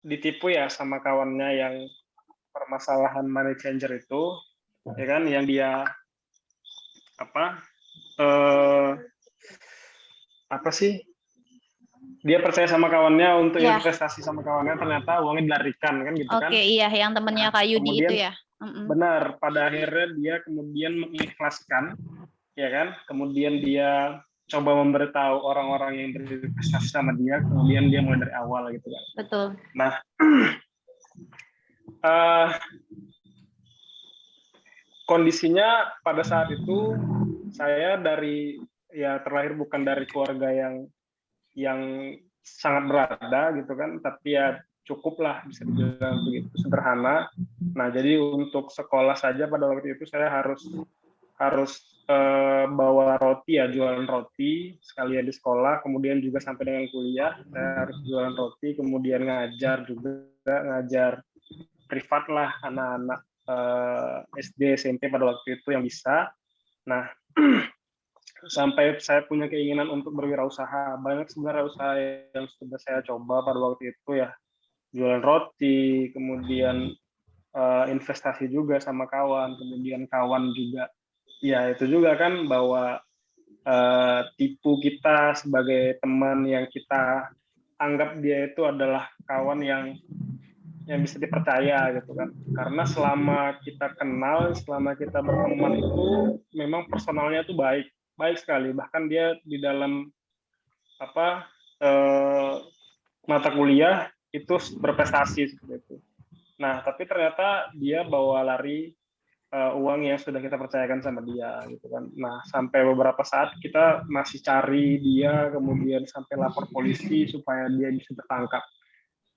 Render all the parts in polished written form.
ditipu ya sama kawannya yang permasalahan money changer itu, ya kan, yang dia apa eh, apa sih? Dia percaya sama kawannya untuk Ya, investasi sama kawannya, ternyata uangnya dilarikan kan gitu kan. oke, iya, yang temennya Nah, Kak Yudi itu kemudian ya. Mm-mm. benar pada akhirnya dia kemudian mengikhlaskan, ya kan? Kemudian dia coba memberitahu orang-orang yang berinvestasi sama dia, kemudian dia mulai dari awal gitu kan. Betul. Nah, eh, kondisinya pada saat itu saya terlahir bukan dari keluarga yang sangat berada gitu kan, tapi ya cukuplah bisa dibilang begitu sederhana. Nah, jadi untuk sekolah saja pada waktu itu saya harus harus bawa roti ya, jualan roti sekalian di sekolah, kemudian juga sampai dengan kuliah saya harus jualan roti, kemudian ngajar juga, ngajar privat lah anak-anak SD SMP pada waktu itu yang bisa. Nah, sampai saya punya keinginan untuk berwirausaha. Banyak sebenarnya usaha yang sudah saya coba pada waktu itu ya, jualan roti, kemudian investasi juga sama kawan, kemudian kawan juga ya itu juga kan bahwa tipu kita sebagai teman yang kita anggap dia itu adalah kawan yang bisa dipercaya gitu kan, karena selama kita kenal, selama kita berteman itu memang personalnya itu baik baik sekali, bahkan dia di dalam apa mata kuliah itu berprestasi seperti itu. Nah, tapi ternyata dia bawa lari uang yang sudah kita percayakan sama dia gitu kan. Nah, sampai beberapa saat kita masih cari dia, kemudian sampai lapor polisi supaya dia bisa tertangkap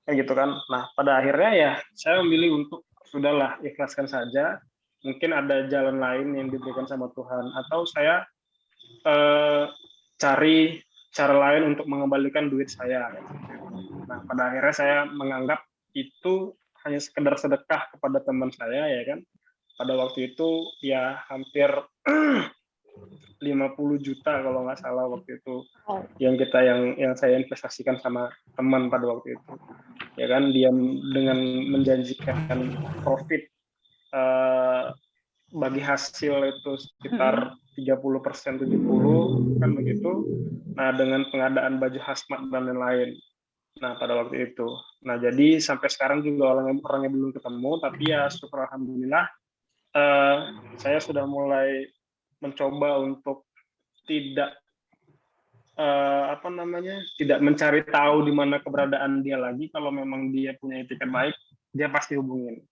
kayak gitu kan. Nah, pada akhirnya ya saya memilih untuk sudahlah, ikhlaskan saja, mungkin ada jalan lain yang diberikan sama Tuhan, atau saya cari cara lain untuk mengembalikan duit saya. Nah, pada akhirnya saya menganggap itu hanya sekedar sedekah kepada teman saya, ya kan. Pada waktu itu ya hampir 50 juta kalau nggak salah waktu itu, yang saya investasikan sama teman pada waktu itu, ya kan. Dia dengan menjanjikan profit bagi hasil itu sekitar 30%, 70 kan begitu. Nah, dengan pengadaan baju hazmat dan lain-lain. Nah, pada waktu itu. Nah, jadi sampai sekarang juga orangnya belum ketemu, tapi ya syukur alhamdulillah saya sudah mulai mencoba untuk tidak tidak mencari tahu di mana keberadaan dia lagi. Kalau memang dia punya etikat baik, dia pasti hubungin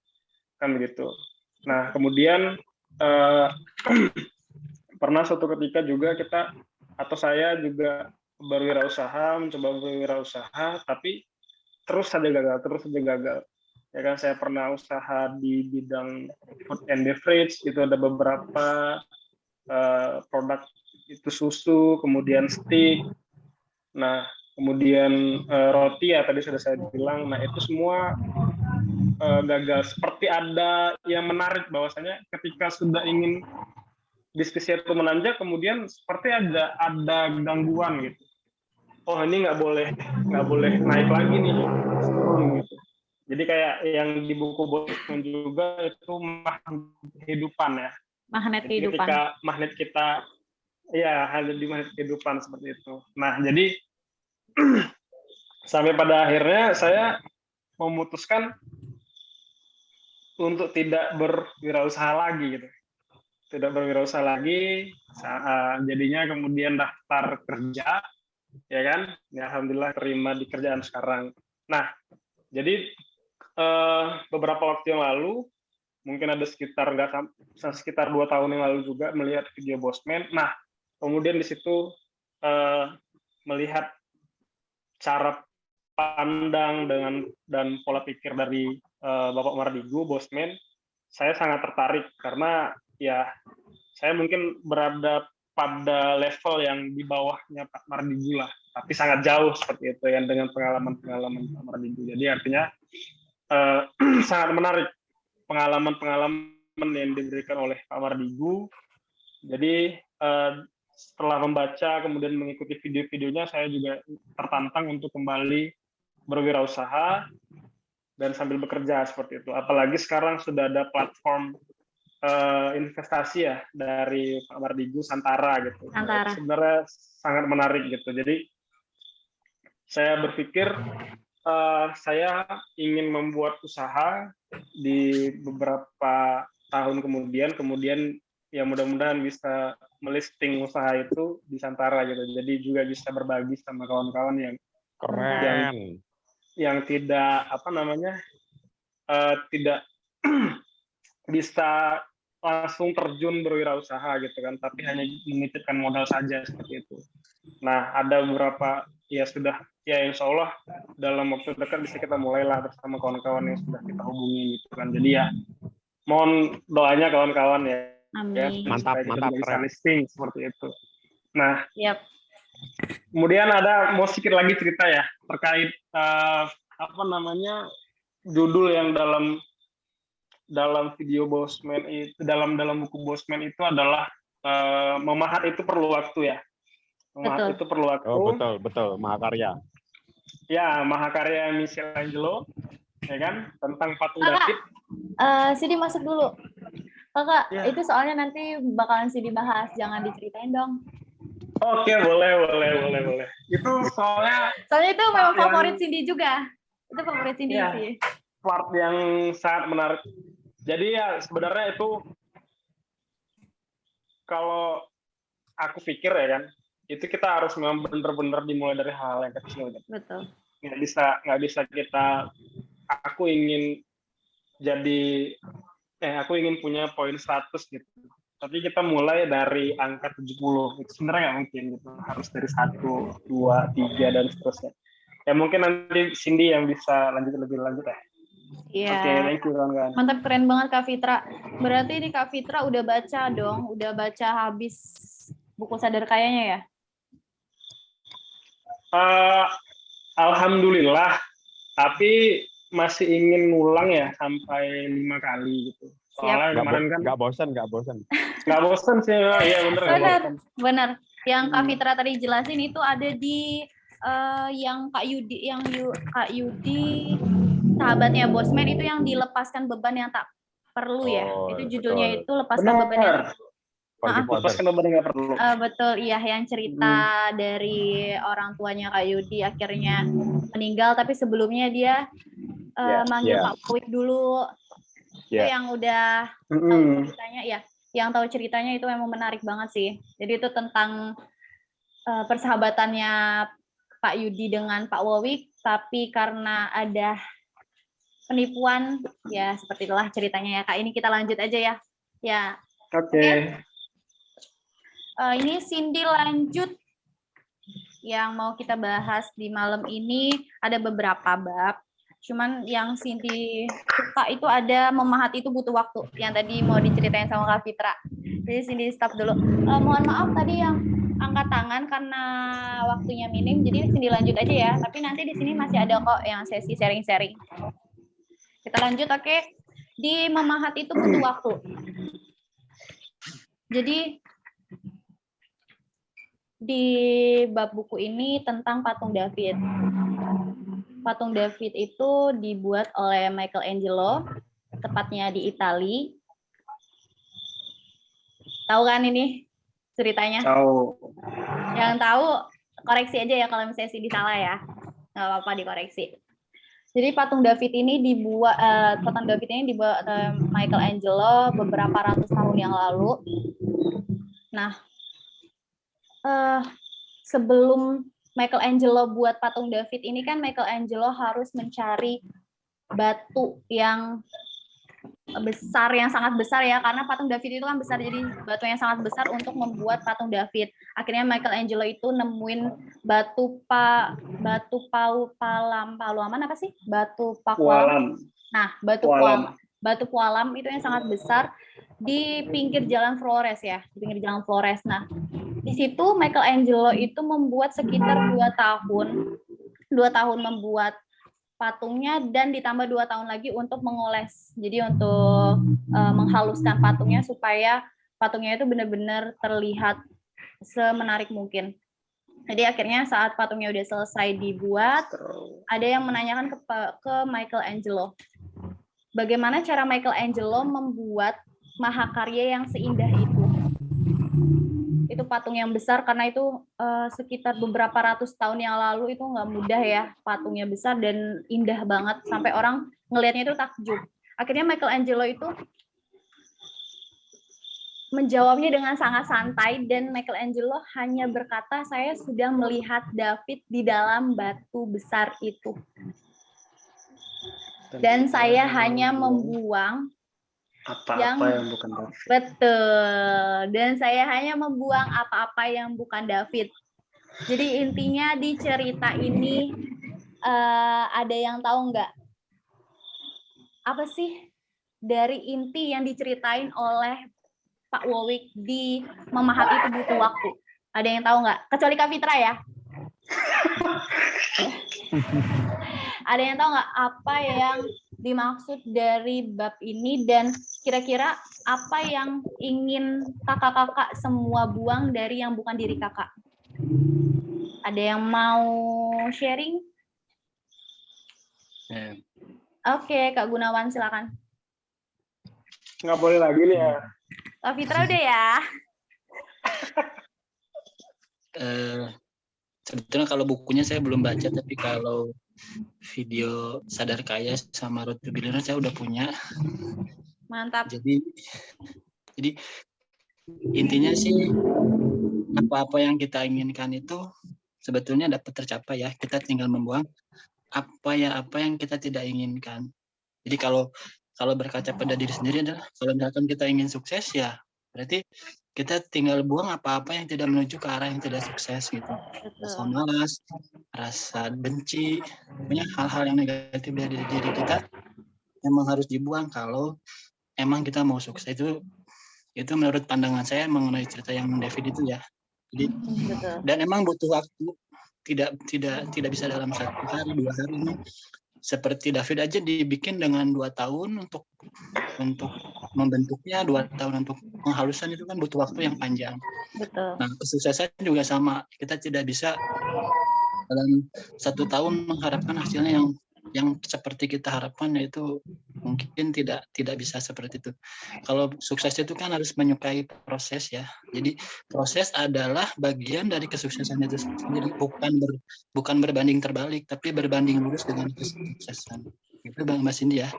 kan begitu. Nah, kemudian pernah suatu ketika juga saya juga mencoba berwirausaha, tapi terus saja gagal. Ya kan, saya pernah usaha di bidang food and beverage, itu ada beberapa produk, itu susu, kemudian steak, nah kemudian roti ya tadi sudah saya bilang. Nah, itu semua gagal. Seperti ada yang menarik bahwasanya ketika sudah ingin diskusi itu menanjak, kemudian seperti ada gangguan gitu. Oh, ini nggak boleh naik lagi nih, turun gitu. Jadi kayak yang di buku Bosman juga itu magnet kehidupan ya. Magnet Jadi kehidupan. ketika magnet kita ya ada di magnet kehidupan seperti itu. Nah, jadi sampai pada akhirnya saya memutuskan untuk tidak berwirausaha lagi gitu. Tidak berwirausaha lagi, jadinya kemudian daftar kerja, ya kan? Ya, alhamdulillah terima di kerjaan sekarang. Nah, jadi beberapa waktu yang lalu, mungkin ada sekitar 2 tahun yang lalu juga, melihat video Bosman. Nah, kemudian di situ melihat cara pandang dan pola pikir dari Bapak Mardigu, Bosman, saya sangat tertarik karena ya saya mungkin berada pada level yang di bawahnya Pak Mardigu lah, tapi sangat jauh seperti itu ya dengan pengalaman-pengalaman Pak Mardigu. Jadi artinya sangat menarik pengalaman-pengalaman yang diberikan oleh Pak Mardigu. Jadi setelah membaca kemudian mengikuti video-videonya, saya juga tertantang untuk kembali berwirausaha. dan sambil bekerja seperti itu. Apalagi sekarang sudah ada platform investasi ya dari Pak Mardigu Santara gitu. Nah, itu sebenarnya sangat menarik gitu. Jadi saya berpikir saya ingin membuat usaha di beberapa tahun kemudian ya mudah-mudahan bisa melisting usaha itu di Santara gitu. Jadi juga bisa berbagi sama kawan-kawan yang keren, yang tidak tidak bisa langsung terjun berwirausaha gitu kan, tapi hanya menitipkan modal saja seperti itu. Nah, ada beberapa ya sudah ya insya Allah dalam waktu dekat bisa kita mulailah bersama kawan-kawan yang sudah kita hubungi gitu kan. Jadi ya mohon doanya kawan-kawan ya. Amin. Ya, mantap, bisa listing seperti itu. Nah, yep. Kemudian ada mau sedikit lagi cerita ya terkait judul yang dalam video Bosman itu dalam buku Bosman itu adalah memahat itu perlu waktu ya. Memahat itu perlu waktu. Oh, betul, Mahakarya. Ya, Mahakarya Michelangelo, ya kan, tentang patung David. Sidi masuk dulu. Kakak, ya. Itu soalnya nanti bakalan Sidi bahas, jangan diceritain dong. Oke, boleh. Itu soalnya itu memang favorit Cindy juga. Itu favorit Cindy ya, sih. Part yang sangat menarik. Jadi ya sebenarnya itu kalau aku pikir ya kan, itu kita harus memang benar-benar dimulai dari hal yang kecil. Gitu. Betul. Nggak bisa kita, aku ingin punya poin 100 gitu. Tapi kita mulai dari angka 70. Itu sebenarnya nggak mungkin gitu. Harus dari 1, 2, 3 dan seterusnya. Ya mungkin nanti Cindy yang bisa lebih lanjut ya. Iya. Oke, thank you kawan-kawan. Mantap, keren banget Kak Fitra. Berarti ini Kak Fitra udah baca dong, udah baca habis buku Sadar Kayanya ya? Alhamdulillah, tapi masih ingin ngulang ya sampai 5 kali gitu. Soalnya kemarin kan nggak bosan. Nggak bosan sih, ya benar. Yang Kak Fitra tadi jelasin itu ada di yang Kak Yudi sahabatnya Bosman itu yang dilepaskan beban yang tak perlu ya. Itu judulnya itu lepaskan beban yang lepaskan beban yang nggak perlu. Betul, iya, yang cerita dari orang tuanya Kak Yudi akhirnya meninggal, tapi sebelumnya dia manggil Pak Wik dulu. Itu yang udah tahu ceritanya ya. Yang tahu ceritanya itu memang menarik banget sih. Jadi itu tentang persahabatannya Pak Yudi dengan Pak Wawik, tapi karena ada penipuan, ya seperti itulah ceritanya ya Kak. Ini kita lanjut aja ya. Ya. Oke. Ini Cindy lanjut. Yang mau kita bahas di malam ini ada beberapa bab. Cuman yang Cindy suka itu ada memahat itu butuh waktu. Yang tadi mau diceritain sama Kak Fitra. Jadi Cindy stop dulu. Mohon maaf tadi yang angkat tangan karena waktunya minim. Jadi Cindy lanjut aja ya. Tapi nanti di sini masih ada kok yang sesi sharing-sharing. Kita lanjut, oke. Di memahat itu butuh waktu. Jadi di bab buku ini tentang patung David. Patung David itu dibuat oleh Michelangelo, tepatnya di Italia. Tahu kan ini ceritanya? Tahu. Yang tahu koreksi aja ya kalau misalnya Cindy salah ya. Nggak apa-apa dikoreksi. Jadi patung David ini dibuat oleh Michelangelo beberapa ratus tahun yang lalu. Nah, sebelum Michelangelo buat patung David ini kan Michelangelo harus mencari batu yang besar, yang sangat besar ya, karena patung David itu kan besar, jadi batu yang sangat besar untuk membuat patung David. Akhirnya Michelangelo itu nemuin batu paluaman apa sih? Batu pakualam. Nah, batu pualam itu yang sangat besar di pinggir jalan Flores ya, di pinggir jalan Flores. Nah, di situ Michelangelo itu membuat sekitar 2 tahun membuat patungnya dan ditambah 2 tahun lagi untuk mengoles. Jadi untuk menghaluskan patungnya supaya patungnya itu benar-benar terlihat semenarik mungkin. Jadi akhirnya saat patungnya udah selesai dibuat, Terus. ada yang menanyakan ke Michelangelo, bagaimana cara Michelangelo membuat mahakarya yang seindah itu? Itu patung yang besar, karena itu sekitar beberapa ratus tahun yang lalu, itu nggak mudah ya, patungnya besar dan indah banget, sampai orang ngelihatnya itu takjub. Akhirnya Michelangelo itu menjawabnya dengan sangat santai, dan Michelangelo hanya berkata, saya sudah melihat David di dalam batu besar itu. Dan saya hanya membuang apa-apa yang bukan David. Betul. Dan saya hanya membuang apa-apa yang bukan David. Jadi intinya di cerita ini ada yang tahu nggak? Apa sih dari inti yang diceritain oleh Pak Wowik di Memahat Itu Butuh Waktu? Ada yang tahu nggak? Kecuali Kak Fitra ya. Ada yang tahu nggak apa yang dimaksud dari bab ini, dan kira-kira apa yang ingin kakak-kakak semua buang dari yang bukan diri kakak? Ada yang mau sharing? Oke, Kak Gunawan silakan. Nggak boleh lagi nih ya. Kak Fitra udah ya. Sebetulnya kalau bukunya saya belum baca, tapi kalau video Sadar Kaya sama Road to Billionaire saya udah punya. Mantap. Jadi intinya sih apa-apa yang kita inginkan itu sebetulnya dapat tercapai ya. Kita tinggal membuang apa yang kita tidak inginkan. Jadi kalau berkaca pada diri sendiri adalah kalau misalkan kita ingin sukses ya berarti kita tinggal buang apa-apa yang tidak menuju ke arah yang tidak sukses gitu. Rasa malas, rasa benci, punya hal-hal yang negatif dari diri kita memang harus dibuang kalau emang kita mau sukses. Itu menurut pandangan saya mengenai cerita yang David itu ya. Jadi dan emang butuh waktu, tidak bisa dalam 1 hari 2 hari ini. Seperti David aja dibikin dengan 2 tahun untuk membentuknya, 2 tahun untuk penghalusan, itu kan butuh waktu yang panjang. Betul. Nah, kesuksesan juga sama. Kita tidak bisa dalam 1 tahun mengharapkan hasilnya yang seperti kita harapkan, yaitu mungkin tidak bisa seperti itu. Kalau sukses itu kan harus menyukai proses ya. Jadi proses adalah bagian dari kesuksesan itu sendiri, bukan berbanding terbalik, tapi berbanding lurus dengan kesuksesan. Itu Mbak Cindy ya.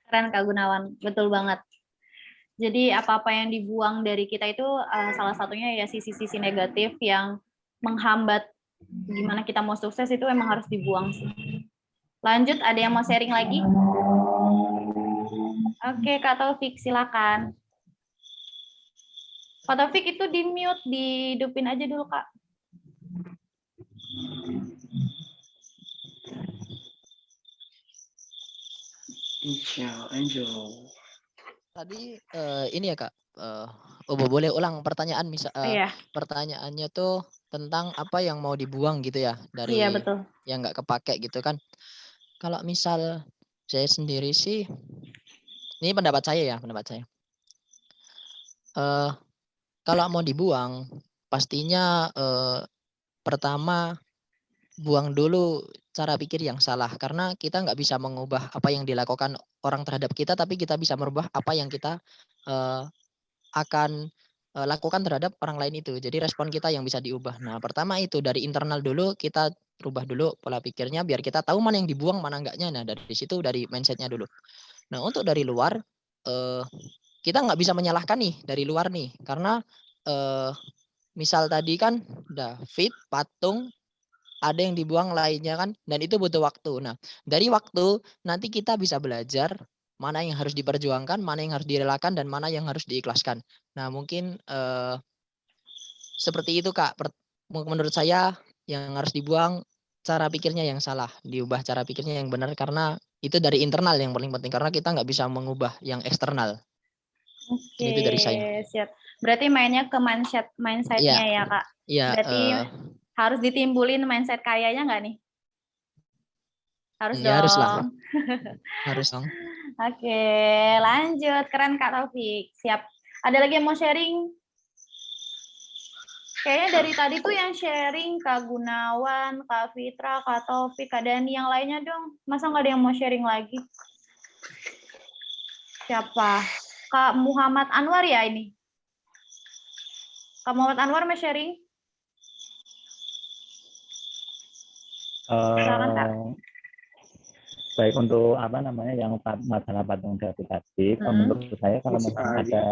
Keren Kak Gunawan, betul banget. Jadi apa-apa yang dibuang dari kita itu salah satunya ya sisi-sisi negatif yang menghambat gimana kita mau sukses, itu emang harus dibuang sih. Lanjut, ada yang mau sharing lagi? Oke, Kak Taufik silakan. Kak Taufik itu di mute, dihidupin aja dulu Kak. Angel. Tadi ini ya Kak, boleh ulang pertanyaan Iya. Pertanyaannya tuh tentang apa yang mau dibuang gitu ya dari Iya, betul. yang nggak kepake gitu kan. Kalau misal saya sendiri sih, ini pendapat saya. Kalau mau dibuang, pastinya pertama buang dulu cara pikir yang salah, karena kita nggak bisa mengubah apa yang dilakukan orang terhadap kita, tapi kita bisa merubah apa yang kita akan lakukan terhadap orang lain itu. Jadi respon kita yang bisa diubah. Nah, pertama itu dari internal dulu, kita rubah dulu pola pikirnya biar kita tahu mana yang dibuang, mana enggaknya. Nah, dari situ dari mindsetnya dulu. Nah, untuk dari luar, kita nggak bisa menyalahkan nih dari luar nih, karena misal tadi kan David patung ada yang dibuang lainnya kan, dan itu butuh waktu. Nah, dari waktu nanti kita bisa belajar mana yang harus diperjuangkan, mana yang harus direlakan, dan mana yang harus diikhlaskan. Nah, mungkin seperti itu Kak. Menurut saya yang harus dibuang cara pikirnya yang salah, diubah cara pikirnya yang benar, karena itu dari internal yang paling penting, karena kita nggak bisa mengubah yang eksternal. Oke, itu dari saya. Siap. Berarti mainnya ke mindset-nya ya Kak. Iya. Berarti harus ditimbulin mindset kayanya nggak nih? Harus ya, dong. Harus lah. Harus dong. Oke, lanjut. Keren Kak Taufik. Siap. Ada lagi yang mau sharing? Kayaknya dari tadi tuh yang sharing Kak Gunawan, Kak Fitra, Kak Taufik, Kak Dani, yang lainnya dong. Masa nggak ada yang mau sharing lagi? Siapa? Kak Muhammad Anwar ya ini? Kak Muhammad Anwar mau sharing? Silakan, Kak. Baik untuk apa namanya yang masalah patung jatuh tadi, menurut saya kalau memang ada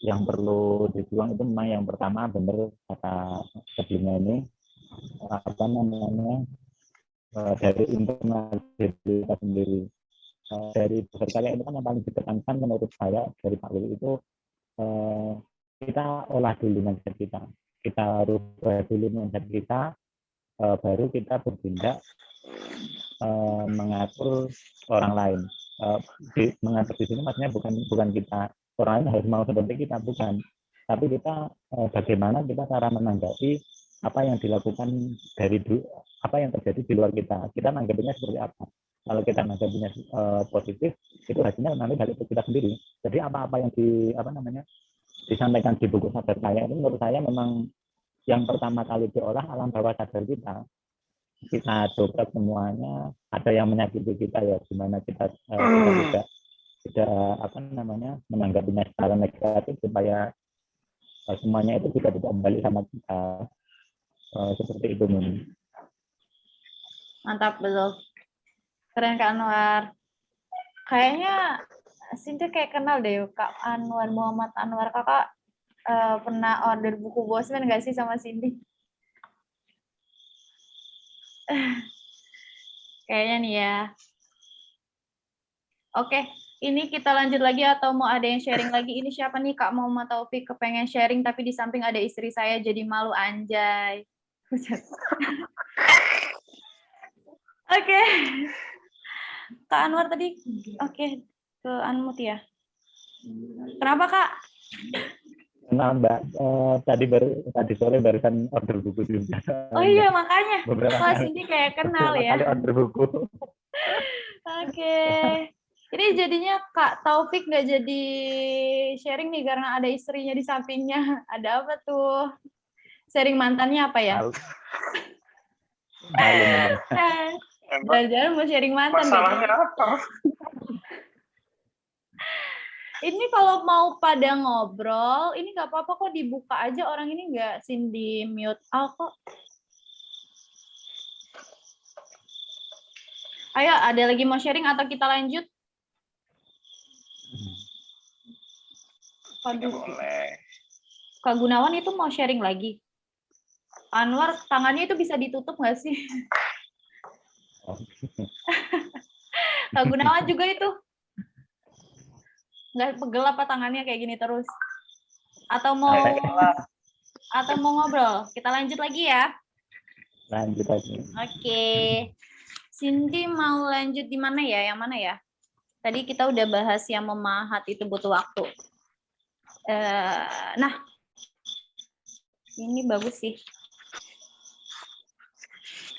yang perlu dibuang itu memang yang pertama benar kata sebelumnya ini apa namanya dari internal diri kita sendiri. Dari berkarya ini kan yang paling ditekankan menurut saya dari Pak Willy itu kita olah dulu mindset kita rubah dulu mindset kita, baru kita bertindak mengatur orang lain. Mengatur di sini maksudnya bukan kita orang lain harus mau seperti kita, bukan, tapi kita bagaimana kita cara menanggapi apa yang dilakukan dari apa yang terjadi di luar kita nanggapinya seperti apa. Kalau kita nanggapinya positif, itu hasilnya nanti balik ke kita sendiri. Jadi apa-apa yang disampaikan di buku Sadar Kaya ini menurut saya memang yang pertama kali diolah alam bawah sadar kita dobrak semuanya. Ada yang menyakiti kita ya, gimana kita tidak menanggapinya secara negatif supaya semuanya itu juga tidak kembali sama kita, seperti itu. Mantap, betul. Keren Kak Anwar. Kayaknya Cindy kayak kenal deh Kak Anwar, Muhammad Anwar. Kakak pernah order buku Bosman nggak sih sama Cindy? Kayaknya nih ya. Oke, ini kita lanjut lagi atau mau ada yang sharing lagi? Ini siapa nih Kak Muhammad Taufik kepengen sharing tapi di samping ada istri saya jadi malu, anjay. Oke. Kak Anwar tadi oke ke unmute ya. Kenapa Kak? Kenal Mbak, tadi sore barusan order buku juga. Oh iya makanya. Beberapa Kelas ini kayak kenal ya. kali order buku. Oke. Jadi jadinya Kak Taufik nggak jadi sharing nih karena ada istrinya di sampingnya. Ada apa tuh? Sharing mantannya apa ya? Jangan-jangan mau sharing mantan. Masalahnya apa? Ini kalau mau pada ngobrol, ini nggak apa-apa kok, dibuka aja, orang ini nggak di mute kok. Ayo, ada lagi mau sharing atau kita lanjut? Boleh. Kak Gunawan itu mau sharing lagi. Anwar, tangannya itu bisa ditutup nggak sih? Kak Gunawan juga itu. Nggak pegel apa tangannya kayak gini terus? Atau mau ngobrol? Kita lanjut lagi ya. Lanjut lagi. Oke. Cindy mau lanjut di mana ya? Yang mana ya? Tadi kita udah bahas yang memahat itu butuh waktu. Nah, ini bagus sih.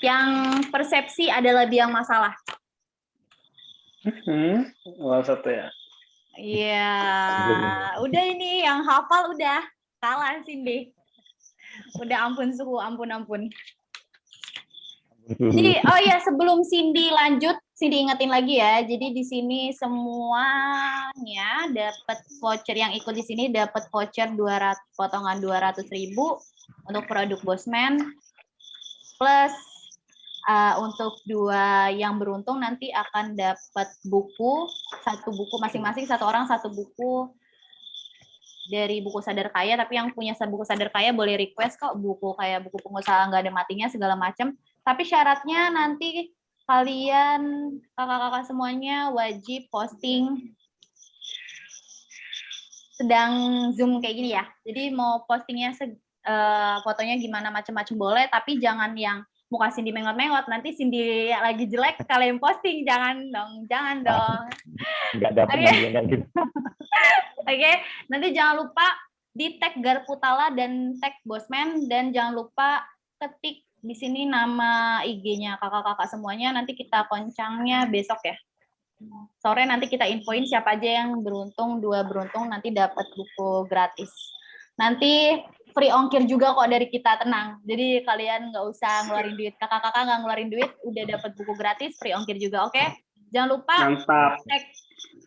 Yang persepsi adalah biang masalah. Satu ya. Iya, udah ini yang hafal udah kalah Cindy. Udah ampun suhu, ampun. Jadi, oh ya sebelum Cindy lanjut, Cindy ingetin lagi ya. Jadi di sini semuanya dapat voucher, yang ikut di sini dapat voucher potongan 200.000 untuk produk Bosman. Plus untuk 2 yang beruntung nanti akan dapat buku, 1 buku masing-masing, 1 orang 1 buku dari buku Sadar Kaya. Tapi yang punya buku Sadar Kaya boleh request kok buku kayak buku pengusaha nggak ada matinya segala macam. Tapi syaratnya nanti kalian kakak-kakak semuanya wajib posting sedang Zoom kayak gini ya. Jadi mau postingnya fotonya gimana macam-macam boleh, tapi jangan yang muka Cindy mengot-mengot, nanti Cindy lagi jelek kalian posting, jangan dong. Nggak dapat kayak gitu. Oke, nanti jangan lupa di tag Garputala dan tag Bosman, dan jangan lupa ketik di sini nama IG-nya kakak-kakak semuanya. Nanti kita koncangnya besok ya. Sore nanti kita infoin siapa aja yang beruntung, 2 beruntung nanti dapat buku gratis. Nanti free ongkir juga kok dari kita, tenang. Jadi kalian nggak usah ngeluarin duit. Kakak-kakak nggak ngeluarin duit, udah dapat buku gratis, free ongkir juga, oke? Jangan lupa Mantap. tag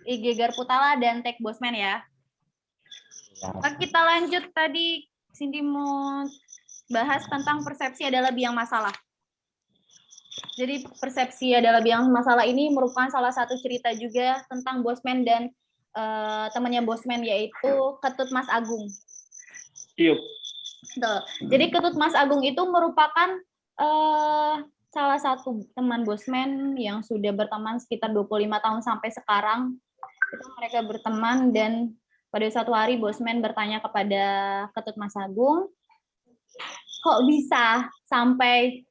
IG Garputala dan tag Bosman ya. Ya. Oke, kita lanjut tadi. Cindy mau bahas tentang persepsi adalah biang masalah. Jadi persepsi adalah biang masalah ini merupakan salah satu cerita juga tentang Bosman dan temannya Bosman, yaitu Ketut Mas Agung. Yuk. Betul. Jadi Ketut Mas Agung itu merupakan salah satu teman Bosman yang sudah berteman sekitar 25 tahun sampai sekarang. Itu mereka berteman, dan pada suatu hari Bosman bertanya kepada Ketut Mas Agung, kok bisa sampai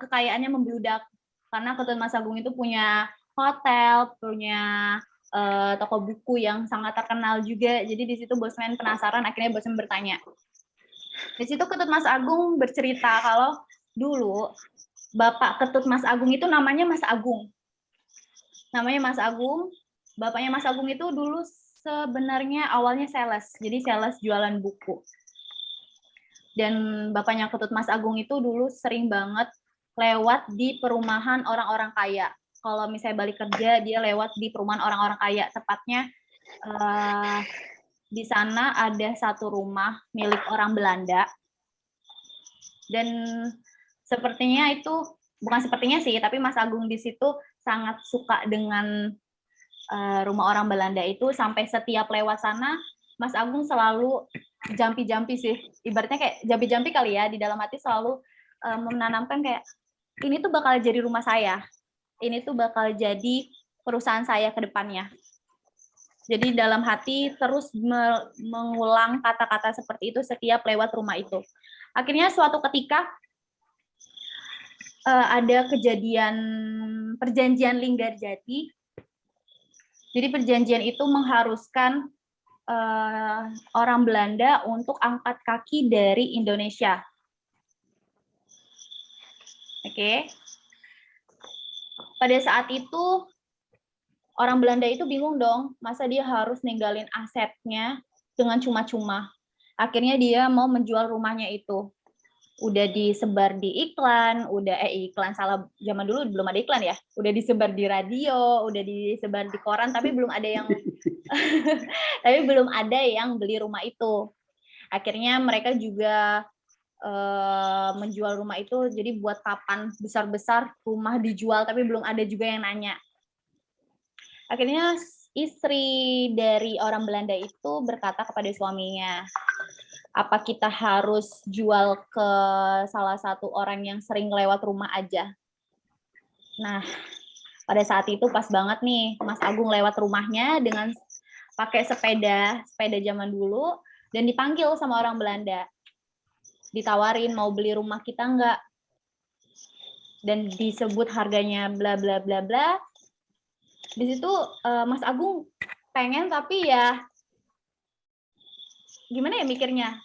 kekayaannya membludak? Karena Ketut Mas Agung itu punya hotel, punya toko buku yang sangat terkenal juga. Jadi di situ Bosman penasaran, akhirnya Bosman bertanya. Di situ Ketut Mas Agung bercerita kalau dulu Bapak Ketut Mas Agung itu namanya Mas Agung. Namanya Mas Agung. Bapaknya Mas Agung itu dulu sebenarnya awalnya sales. Jadi sales jualan buku. Dan bapaknya Ketut Mas Agung itu dulu sering banget lewat di perumahan orang-orang kaya. Kalau misalnya balik kerja, dia lewat di perumahan orang-orang kaya. Tepatnya di sana ada satu rumah milik orang Belanda. Dan sepertinya itu, bukan sepertinya sih, tapi Mas Agung di situ sangat suka dengan rumah orang Belanda itu, sampai setiap lewat sana, Mas Agung selalu jampi-jampi sih. Ibaratnya kayak jampi-jampi kali ya, di dalam hati selalu menanamkan kayak, ini tuh bakal jadi rumah saya. Ini tuh bakal jadi perusahaan saya ke depannya. Jadi dalam hati terus mengulang kata-kata seperti itu setiap lewat rumah itu. Akhirnya suatu ketika ada kejadian perjanjian Linggarjati. Jadi perjanjian itu mengharuskan orang Belanda untuk angkat kaki dari Indonesia. Oke. Pada saat itu orang Belanda itu bingung dong, masa dia harus ninggalin asetnya dengan cuma-cuma. Akhirnya dia mau menjual rumahnya itu. Udah disebar di iklan, iklan salah, zaman dulu belum ada iklan ya. Udah disebar di radio, udah disebar di koran, tapi belum ada yang beli rumah itu. Akhirnya mereka juga menjual rumah itu, jadi buat papan besar-besar, rumah dijual, tapi belum ada juga yang nanya. Akhirnya istri dari orang Belanda itu berkata kepada suaminya, apa kita harus jual ke salah satu orang yang sering lewat rumah aja? Nah, pada saat itu pas banget nih, Mas Agung lewat rumahnya dengan pakai sepeda zaman dulu, dan dipanggil sama orang Belanda. Ditawarin, mau beli rumah kita enggak? Dan disebut harganya bla bla bla bla. Di situ Mas Agung pengen, tapi ya gimana ya mikirnya,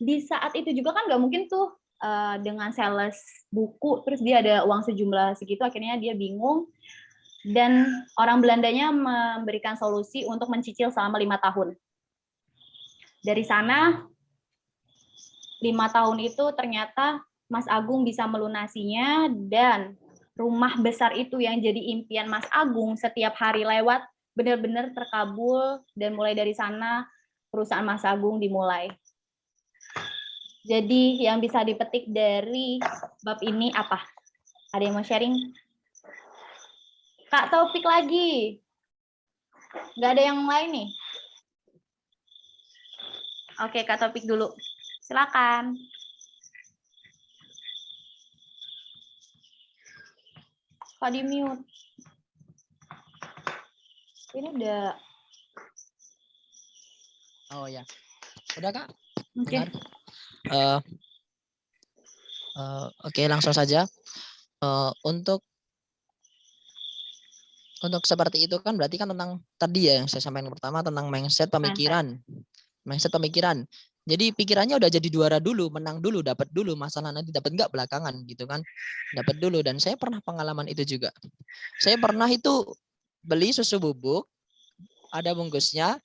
di saat itu juga kan nggak mungkin tuh dengan sales buku terus dia ada uang sejumlah segitu. Akhirnya dia bingung, dan orang Belandanya memberikan solusi untuk mencicil selama 5 tahun. Dari sana 5 tahun itu ternyata Mas Agung bisa melunasinya, dan rumah besar itu yang jadi impian Mas Agung setiap hari lewat benar-benar terkabul, dan mulai dari sana perusahaan Mas Agung dimulai. Jadi yang bisa dipetik dari bab ini apa? Ada yang mau sharing? Kak Taufik lagi. Nggak ada yang lain nih? Oke, Kak Taufik dulu. Silakan. Kok di mute? Ini udah. Oh ya, udah Kak. Oke. Oke, langsung saja. Untuk seperti itu kan berarti kan tentang tadi ya yang saya sampaikan pertama tentang mindset pemikiran. Mindset pemikiran. Jadi pikirannya udah jadi juara dulu, menang dulu, dapat dulu, masalah nanti dapat enggak belakangan gitu kan. Dapat dulu, dan saya pernah pengalaman itu juga. Saya pernah itu beli susu bubuk, ada bungkusnya,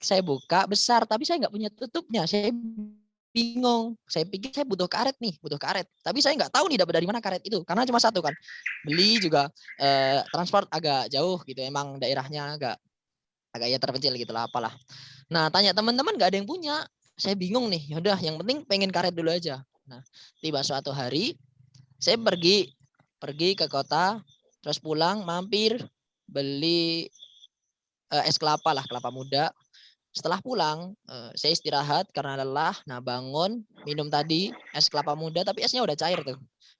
saya buka besar, tapi saya nggak punya tutupnya. Saya bingung. Saya pikir saya butuh karet nih, butuh karet. Tapi saya nggak tahu nih dapat dari mana karet itu, karena cuma satu kan. Beli juga transport agak jauh gitu. Emang daerahnya agak ya terpencil gitu lah, apalah. Nah, tanya teman-teman nggak ada yang punya. Saya bingung nih. Yaudah, yang penting pengen karet dulu aja. Nah, tiba suatu hari saya pergi ke kota, terus pulang mampir beli es kelapa lah, kelapa muda. Setelah pulang, saya istirahat karena lelah. Nah, bangun, minum tadi es kelapa muda, tapi esnya udah cair tuh.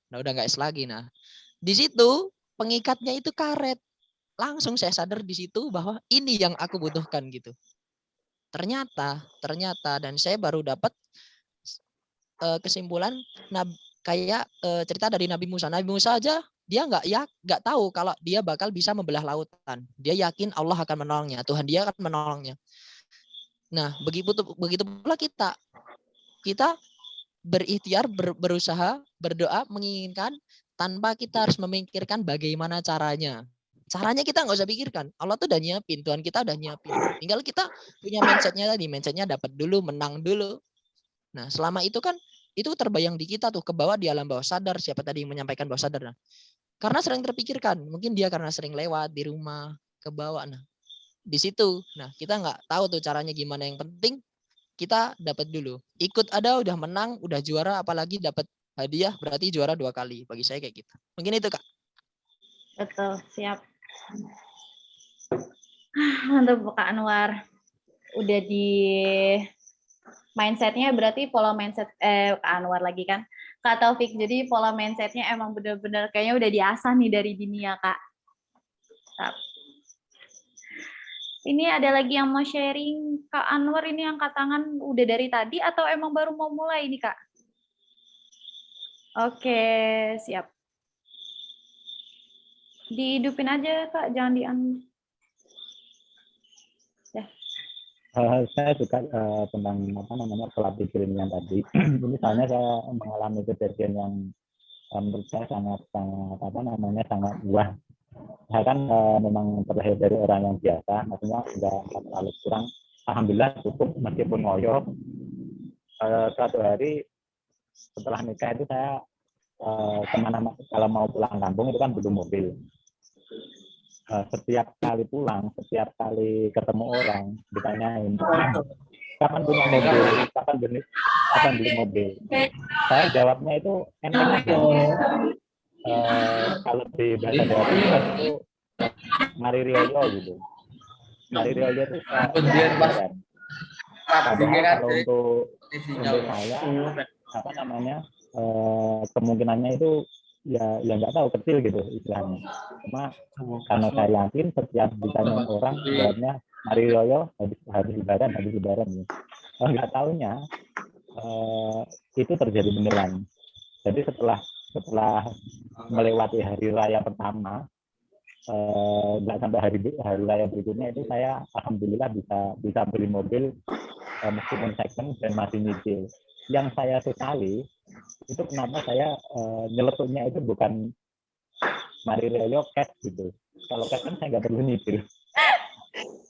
Nah, udah nggak es lagi. Nah, di situ pengikatnya itu karet. Langsung saya sadar di situ bahwa ini yang aku butuhkan gitu. Ternyata dan saya baru dapat kesimpulan kayak cerita dari Nabi Musa. Nabi Musa aja dia nggak tahu kalau dia bakal bisa membelah lautan. Dia yakin Allah akan menolongnya, Tuhan dia akan menolongnya. Nah, begitu pula kita berikhtiar, berusaha, berdoa, menginginkan tanpa kita harus memikirkan bagaimana caranya. Caranya kita nggak usah pikirkan. Allah tuh udah nyiapin, Tuhan kita udah nyiapin. Tinggal kita punya mindsetnya dapat dulu, menang dulu. Nah, selama itu kan itu terbayang di kita tuh, ke bawah di alam bawah sadar. Siapa tadi yang menyampaikan bawah sadar? Nah, karena sering terpikirkan, mungkin dia karena sering lewat di rumah ke bawah. Nah, di situ. Nah, kita nggak tahu tuh caranya gimana. Yang penting kita dapat dulu. Ikut ada udah menang, udah juara, apalagi dapat hadiah, berarti juara 2 kali. Bagi saya kayak gitu. Mungkin itu, Kak. Betul, siap. Untuk Kak Anwar, udah di mindsetnya berarti pola mindset Kak Anwar lagi kan, Kak Taufik. Jadi pola mindsetnya emang benar-benar kayaknya udah diasah nih dari dini ya, Kak. Ini ada lagi yang mau sharing, Kak Anwar ini angkat tangan udah dari tadi atau emang baru mau mulai ini, Kak? Oke, siap. Dihidupin aja, Kak, jangan di-unmute. Ya. Saya suka tentang pola pikir yang tadi. Ini soalnya saya mengalami kejadian yang menurut saya sangat sangat wah. Saya kan memang terlahir dari orang yang biasa, maksudnya nggak terlalu kurang. Alhamdulillah cukup meskipun ngoyo. Suatu hari setelah nikah itu saya kemana kalau mau pulang kampung itu kan butuh mobil. Setiap kali pulang, setiap kali ketemu orang ditanyain kapan punya mobil, kapan beli mobil. Saya jawabnya itu enteng aja. Kalau di bahasa Jawa Timur itu mari rioyo gitu. Mari rioyo itu padahal kalau untuk saya kemungkinannya itu ya nggak tahu, kecil gitu istilahnya. Cuma karena saya yakin setiap ditanya orang jawabnya mari rioyo, habis lebaran gitu. Nggak tahunya itu terjadi beneran. Jadi setelah melewati hari raya pertama, nggak sampai hari raya berikutnya itu saya alhamdulillah bisa beli mobil meskipun second dan masih nyicil. Yang saya sesali itu kenapa saya nyeletuknya itu bukan mari rioyo cash gitu. Kalau cash kan saya nggak perlu nyicil.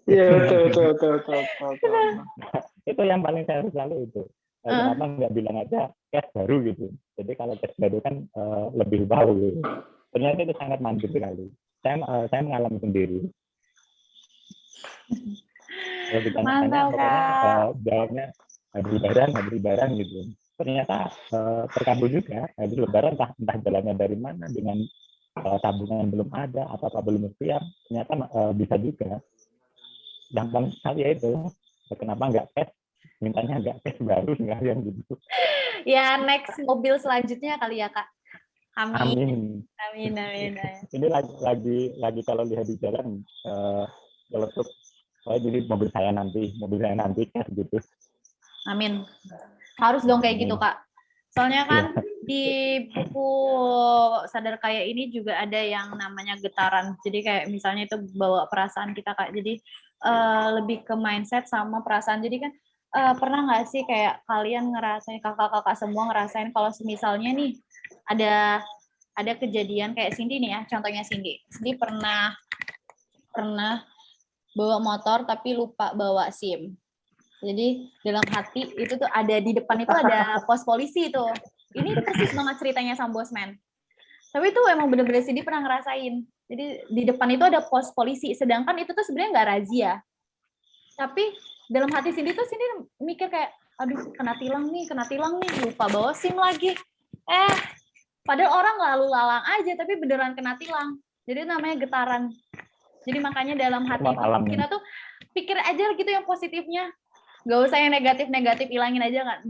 Iya, betul. Itu yang paling saya sesali itu. Kenapa nggak bilang aja cash baru gitu. Jadi kalau cash baru kan lebih bau gitu. Ternyata itu sangat manjur sekali. Saya mengalami sendiri. Kalau ditanya pokoknya jawabnya habis lebaran gitu. Ternyata terkabul juga. Habis lebaran entah jalannya dari mana, dengan tabungan belum ada atau apa belum siap. Ternyata bisa juga. Yang paling sekali ya itu, kenapa nggak cash? Mintanya nggak cash baru sekalian gitu. Ya, next mobil selanjutnya kali ya, Kak. Amin. Ini lagi kalau lihat di jalan nyeletuk, saya jadi mobil saya nanti cash gitu. Amin. Harus dong kayak gitu, Kak. Soalnya kan di buku Sadar Kaya ini juga ada yang namanya getaran. Jadi kayak misalnya itu bawa perasaan kita, Kak. Jadi lebih ke mindset sama perasaan. Jadi kan pernah nggak sih kayak kalian ngerasain, kakak-kakak semua ngerasain kalau misalnya nih ada kejadian kayak Cindy nih ya, contohnya Cindy pernah bawa motor tapi lupa bawa SIM. Jadi dalam hati itu tuh ada di depan itu ada pos polisi itu. Ini persis banget ceritanya sama Bosman. Tapi itu emang bener-bener Cindy pernah ngerasain. Jadi di depan itu ada pos polisi, sedangkan itu tuh sebenarnya nggak razia. Tapi dalam hati Cindy tuh Cindy mikir kayak, aduh kena tilang nih, lupa bawa SIM lagi. Padahal orang lalu lalang aja, tapi beneran kena tilang. Jadi namanya getaran. Jadi makanya dalam hati itu kita tuh pikir aja gitu yang positifnya. Gak usah yang negatif-negatif, ilangin aja nggak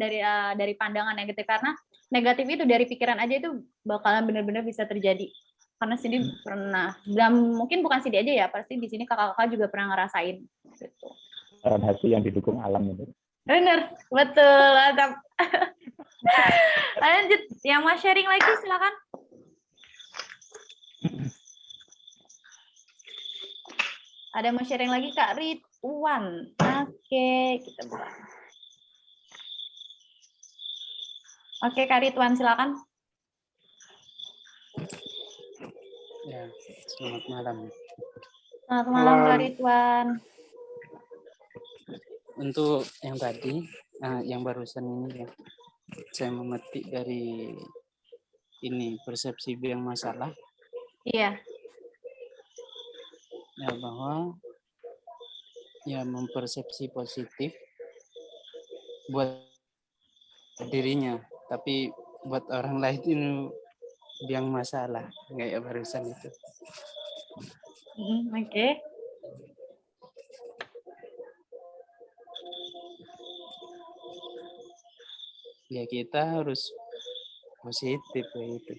dari pandangan negatif, karena negatif itu dari pikiran aja itu bakalan benar-benar bisa terjadi. Karena Cindy pernah, dan mungkin bukan Cindy aja ya, pasti di sini kakak-kakak juga pernah ngerasain. Gitu. Hati yang didukung alam itu. Bener, betul. Lanjut, yang mau sharing lagi silakan. Ada mau sharing lagi Kak Ridwan? Oke, kita buka. Oke, Kak Ridwan silakan. Ya, selamat malam. Selamat malam Kak Ridwan. Untuk yang tadi, yang barusan ini ya, saya memetik dari ini persepsi yang masalah. Iya. Ya, bahwa ya mempersepsi positif buat dirinya, tapi buat orang lain itu yang masalah, kayak barusan itu. Oke. Ya kita harus positif itu.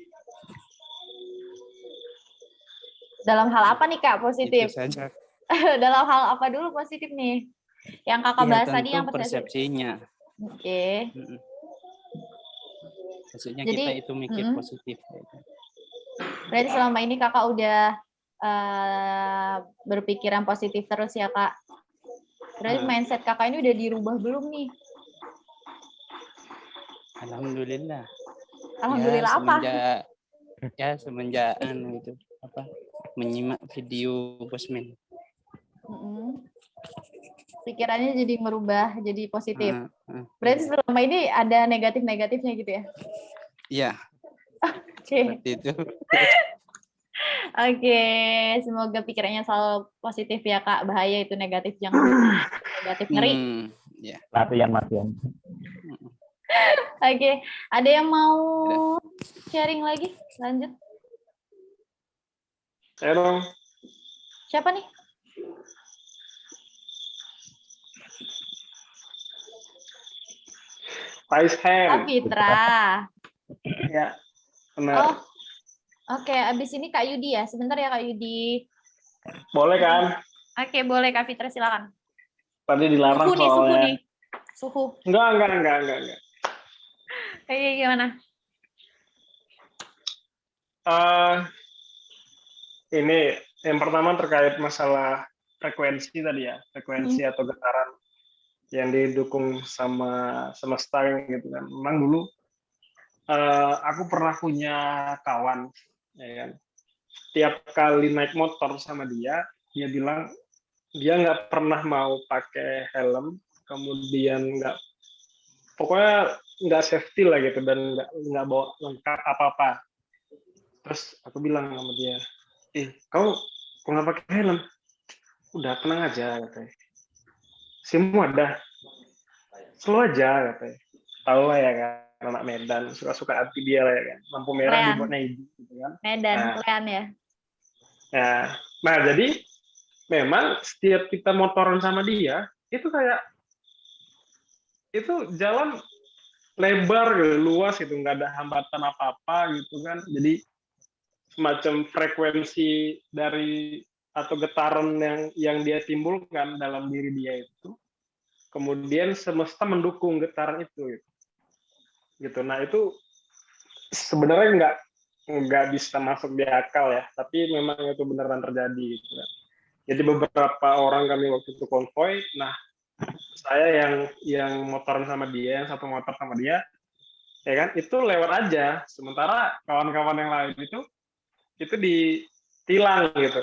Dalam hal apa nih Kak positif? Itu saja. Dalam hal apa dulu positif nih? Yang kakak bahas tadi yang persepsinya. Oke. Maksudnya jadi, kita itu mikir positif. Berarti selama ini kakak udah berpikiran positif terus ya Kak? Berarti mindset kakak ini udah dirubah belum nih? Alhamdulillah. Alhamdulillah ya, apa? Semenjak itu menyimak video Bosman. Pikirannya jadi merubah jadi positif. Berarti selama ini ada negatif-negatifnya gitu ya? Iya. Oke. Itu. Oke, semoga pikirannya selalu positif ya Kak. Bahaya itu negatif, jangan negatif, ngeri. Ya. Latihan. Oke, ada yang mau sharing lagi? Lanjut. Saya dong. Siapa nih? Raise hand. Fitra. Ya, benar. Oh, oke. Abis ini Kak Yudi ya. Sebentar ya Kak Yudi. Boleh kan? Oke, boleh Kak Fitra, silakan. Tadi dilarang suhu nih, soalnya. suhu nih. Suhu. Enggak. Kayak gimana? Ini yang pertama terkait masalah frekuensi tadi ya, frekuensi atau getaran yang didukung sama semesta gitu kan. Memang dulu aku pernah punya kawan, ya kan. Tiap kali naik motor sama dia bilang dia nggak pernah mau pakai helm, kemudian pokoknya nggak safety lah gitu, dan nggak bawa lengkap apa-apa. Terus aku bilang sama dia, kau nggak pakai helm? Udah tenang aja katanya. Semua dah, slow aja katanya. Tahu lah ya kan, anak Medan suka-suka hati dia lah ya kan. Lampu merah dibuatnya hijau gitu kan. Medan, Lean ya. Nah jadi memang setiap kita motoran sama dia itu kayak itu jalan lebar gitu, luas gitu, nggak ada hambatan apa-apa gitu kan. Jadi semacam frekuensi dari atau getaran yang dia timbulkan dalam diri dia itu, kemudian semesta mendukung getaran itu gitu. Nah itu sebenarnya nggak bisa masuk di akal ya, tapi memang itu beneran terjadi gitu kan. Jadi beberapa orang kami waktu itu konvoy, nah saya yang motoran sama dia, yang satu motor sama dia, ya kan, itu lewat aja, sementara kawan-kawan yang lain itu ditilang gitu.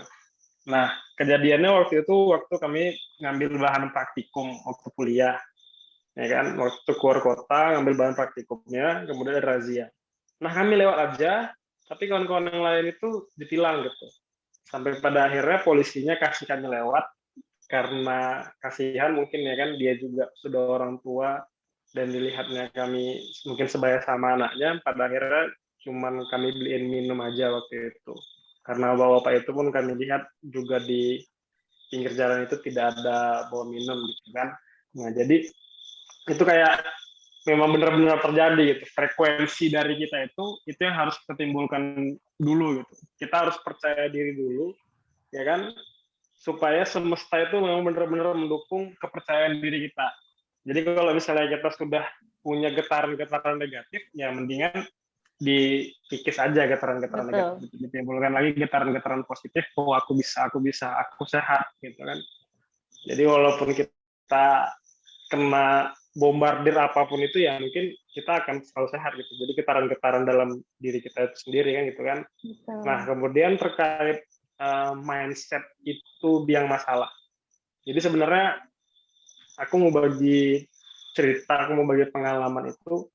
Nah kejadiannya waktu kami ngambil bahan praktikum waktu kuliah. ya kan, waktu keluar kota ngambil bahan praktikumnya, kemudian ada razia. Nah kami lewat aja, tapi kawan-kawan yang lain itu ditilang gitu. Sampai pada akhirnya polisinya kasih kami lewat karena kasihan mungkin ya kan, dia juga sudah orang tua dan dilihatnya kami mungkin sebaya sama anaknya. Pada akhirnya cuman kami beliin minum aja waktu itu. Karena bapak itu pun kami lihat juga di pinggir jalan itu tidak ada bawa minum gitu kan. Nah jadi itu kayak memang benar-benar terjadi gitu. Frekuensi dari kita itu yang harus kita timbulkan dulu gitu. Kita harus percaya diri dulu, ya kan, supaya semesta itu memang benar-benar mendukung kepercayaan diri kita. Jadi kalau misalnya kita sudah punya getaran-getaran negatif, ya mendingan dikikis aja getaran-getaran negatif, ditimbulkan lagi getaran-getaran positif. Oh aku bisa, aku sehat gitu kan. Jadi walaupun kita kena bombardir apapun itu ya mungkin kita akan selalu sehat gitu. Jadi getaran-getaran dalam diri kita itu sendiri kan gitu kan. Betul. Nah kemudian terkait mindset itu yang masalah. Jadi sebenarnya aku mau bagi cerita, aku mau bagi pengalaman itu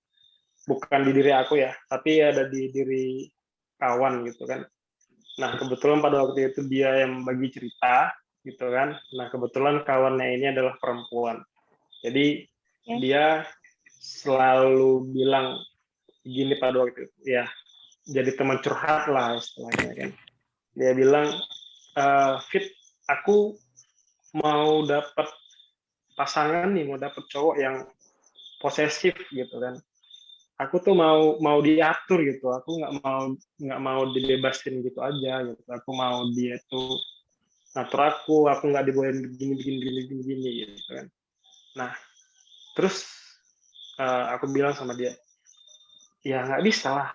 bukan di diri aku ya, tapi ada di diri kawan gitu kan. Nah kebetulan pada waktu itu dia yang bagi cerita gitu kan. Nah kebetulan kawannya ini adalah perempuan. Jadi dia selalu bilang gini pada waktu itu, ya jadi teman curhat lah istilahnya kan. Dia bilang, Fit, aku mau dapat pasangan nih, mau dapat cowok yang posesif gitu kan. Aku tuh mau diatur gitu. Aku nggak mau dibebasin gitu aja gitu. Aku mau dia tuh ngatur aku nggak dibolehin begini gitu kan. Nah, terus aku bilang sama dia, ya nggak bisa lah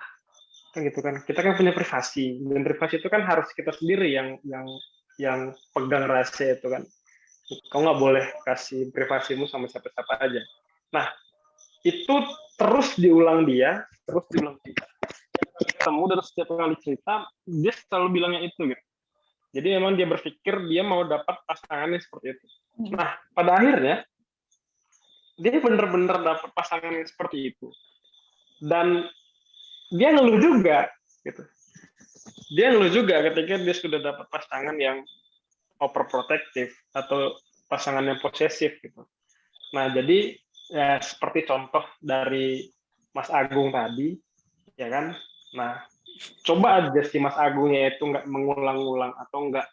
kan gitu kan, kita kan punya privasi dan privasi itu kan harus kita sendiri yang pegang rahasia itu kan. Kau nggak boleh kasih privasimu sama siapa-siapa aja. Nah itu terus diulang dia ketemu dan setiap kali cerita dia selalu bilangnya itu gitu. Jadi memang dia berpikir dia mau dapat pasangannya seperti itu. Nah pada akhirnya dia benar-benar dapat pasangan yang seperti itu dan dia ngeluh juga gitu. Dia ngeluh juga ketika dia sudah dapat pasangan yang overprotective atau pasangan yang posesif gitu. Nah, jadi ya seperti contoh dari Mas Agung tadi, ya kan? Nah, coba aja si Mas Agungnya itu nggak mengulang-ulang atau nggak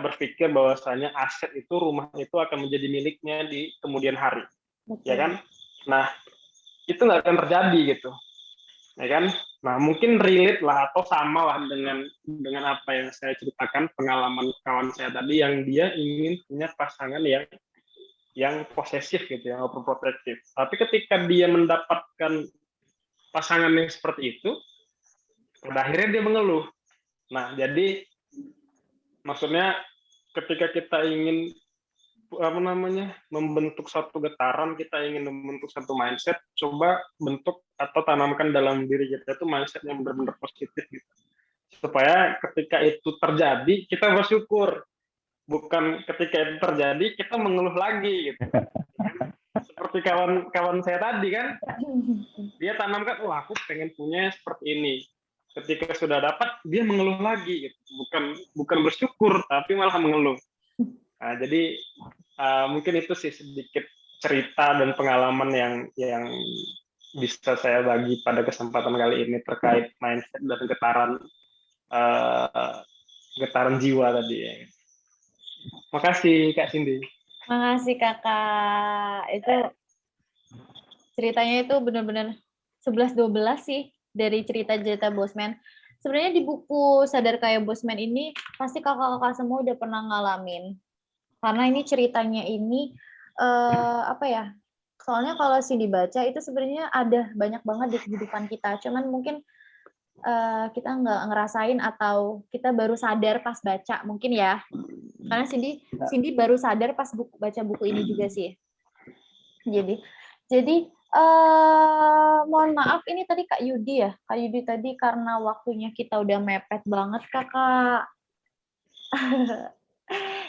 berpikir bahwasanya aset itu, rumah itu akan menjadi miliknya di kemudian hari, ya kan? Nah, itu nggak akan terjadi gitu. Ya kan? Nah, mungkin relate lah atau sama lah dengan apa yang saya ceritakan, pengalaman kawan saya tadi yang dia ingin punya pasangan yang posesif gitu, yang overprotective. Tapi ketika dia mendapatkan pasangan yang seperti itu, pada akhirnya dia mengeluh. Nah, jadi maksudnya ketika kita ingin membentuk satu getaran, kita ingin membentuk satu mindset, coba bentuk atau tanamkan dalam diri kita itu mindset yang benar-benar positif gitu. Supaya ketika itu terjadi kita bersyukur, bukan ketika itu terjadi kita mengeluh lagi gitu. Seperti kawan saya tadi kan, dia tanamkan, wah aku pengen punya seperti ini. Ketika sudah dapat dia mengeluh lagi gitu. Bukan bersyukur tapi malah mengeluh. Nah, jadi mungkin itu sih sedikit cerita dan pengalaman yang bisa saya bagi pada kesempatan kali ini terkait mindset dan getaran jiwa tadi ya. Makasih Kak Cindy. Makasih Kakak. Itu ceritanya itu benar-benar 11-12 sih dari cerita-cerita Bosman. Sebenarnya di buku Sadar Kaya Bosman ini pasti kakak-kakak semua udah pernah ngalamin. Karena ini ceritanya ini soalnya kalau sih dibaca itu sebenarnya ada banyak banget di kehidupan kita, cuman mungkin kita nggak ngerasain atau kita baru sadar pas baca mungkin ya, karena Cindy baru sadar pas baca buku ini juga sih. Jadi mohon maaf ini tadi Kak Yudi tadi karena waktunya kita udah mepet banget Kakak.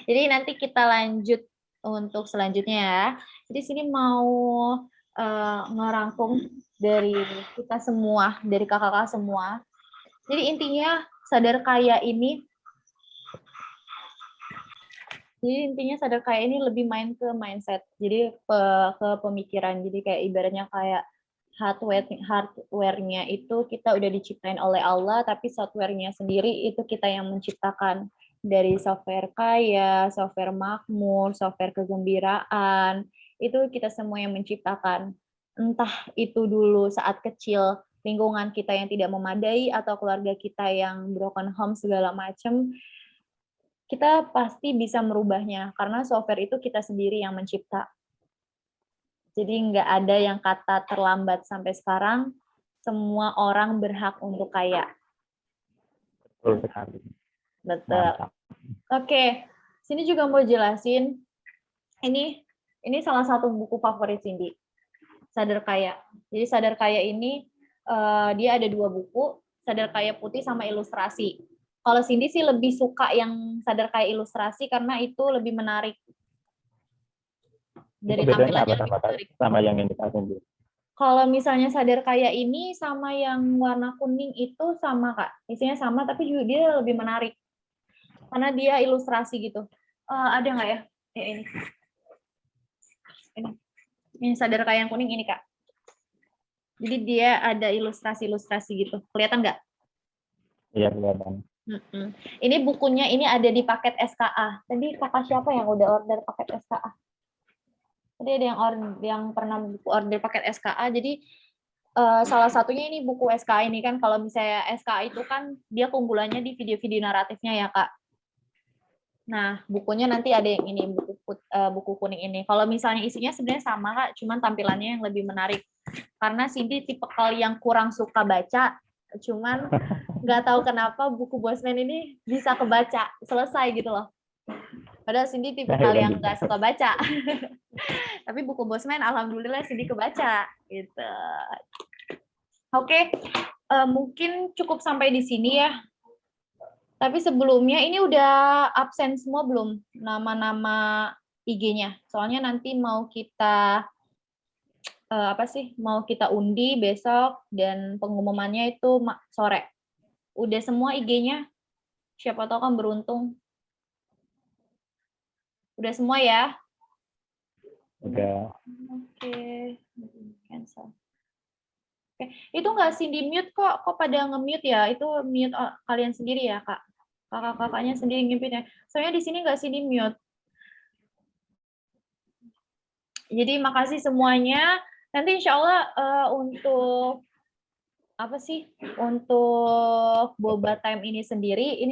Jadi nanti kita lanjut untuk selanjutnya ya. Jadi sini mau ngerangkum dari kita semua, dari kakak-kakak semua. Jadi intinya sadar kaya ini lebih main ke mindset. Jadi ke pemikiran. Jadi kayak ibaratnya kayak hardware-nya itu kita udah diciptain oleh Allah, tapi software-nya sendiri itu kita yang menciptakan. Dari software kaya, software makmur, software kegembiraan, itu kita semua yang menciptakan. Entah itu dulu saat kecil, lingkungan kita yang tidak memadai, atau keluarga kita yang broken home segala macam, kita pasti bisa merubahnya, karena software itu kita sendiri yang mencipta. Jadi nggak ada yang kata terlambat sampai sekarang, semua orang berhak untuk kaya. Betul sekali. Betul. Mantap. Oke, sini juga mau jelasin, ini salah satu buku favorit Cindy, Sadar Kaya. Jadi Sadar Kaya ini, dia ada 2 buku, Sadar Kaya Putih sama Ilustrasi. Kalau Cindy sih lebih suka yang Sadar Kaya Ilustrasi karena itu lebih menarik. Dari Itu bedanya tampilannya apa lebih menarik. sama yang ini Kak Cindy? Kalau misalnya Sadar Kaya ini sama yang warna kuning itu sama, Kak. Isinya sama, tapi juga dia lebih menarik. Karena dia ilustrasi gitu. Ada nggak ya? Ya ini. Ini Sadar Kaya yang kuning ini, Kak. Jadi dia ada ilustrasi-ilustrasi gitu. Kelihatan nggak? Iya, kelihatan. Ini bukunya ini ada di paket SKA. Tadi kakak siapa yang udah order paket SKA? Tadi ada yang pernah order paket SKA. Jadi salah satunya ini buku SKA ini kan. Kalau misalnya SKA itu kan dia keunggulannya di video-video naratifnya ya, Kak. Nah, bukunya nanti ada yang ini, buku kuning ini. Kalau misalnya isinya sebenarnya sama, Kak, cuman tampilannya yang lebih menarik. Karena Cindy tipikal yang kurang suka baca, cuman nggak tahu kenapa buku Bosman ini bisa kebaca, selesai gitu loh. Padahal Cindy tipikal yang nggak suka baca. Tapi buku Bosman, alhamdulillah Cindy kebaca. Gitu. Oke, mungkin cukup sampai di sini ya. Tapi sebelumnya ini udah absen semua belum nama-nama IG-nya? Soalnya nanti mau kita mau kita undi besok dan pengumumannya itu sore. Udah semua IG-nya? Siapa tahu kan beruntung. Udah semua ya? Udah. Oke. Cancel. Oke. Itu nggak Cindy mute kok? Kok pada nge-mute ya? Itu mute kalian sendiri ya, Kak? Kakak-kakaknya sendiri nge-mute ya. Soalnya di sini nggak Cindy mute. Jadi makasih semuanya. Nanti insya Allah untuk untuk boba time ini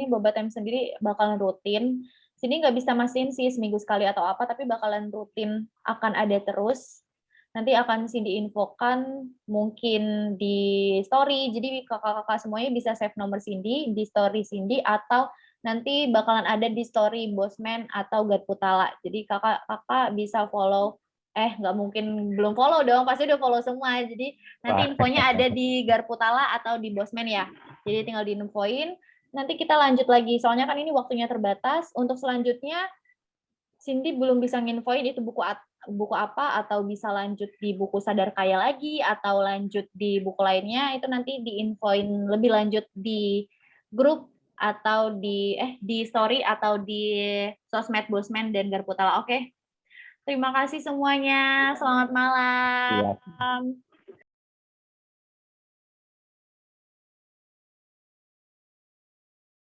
boba time sendiri bakalan rutin. Sini nggak bisa mastiin sih seminggu sekali atau apa, tapi bakalan rutin akan ada terus. Nanti akan Cindy infokan mungkin di story. Jadi kakak-kakak semuanya bisa save nomor Cindy di story Cindy, atau nanti bakalan ada di story Bosman atau Garputala. Jadi kakak-kakak bisa follow. Nggak mungkin belum follow dong, pasti udah follow semua. Jadi nanti infonya ada di Garputala atau di Bosman ya. Jadi tinggal diinfoin. Nanti kita lanjut lagi. Soalnya kan ini waktunya terbatas. Untuk selanjutnya Cindy belum bisa nginfoin itu buku apa, atau bisa lanjut di buku Sadar Kaya lagi, atau lanjut di buku lainnya, itu nanti diinfoin lebih lanjut di grup, atau di story, atau di sosmed Bosman dan Garputala. Oke. Terima kasih semuanya. Selamat malam. Iya.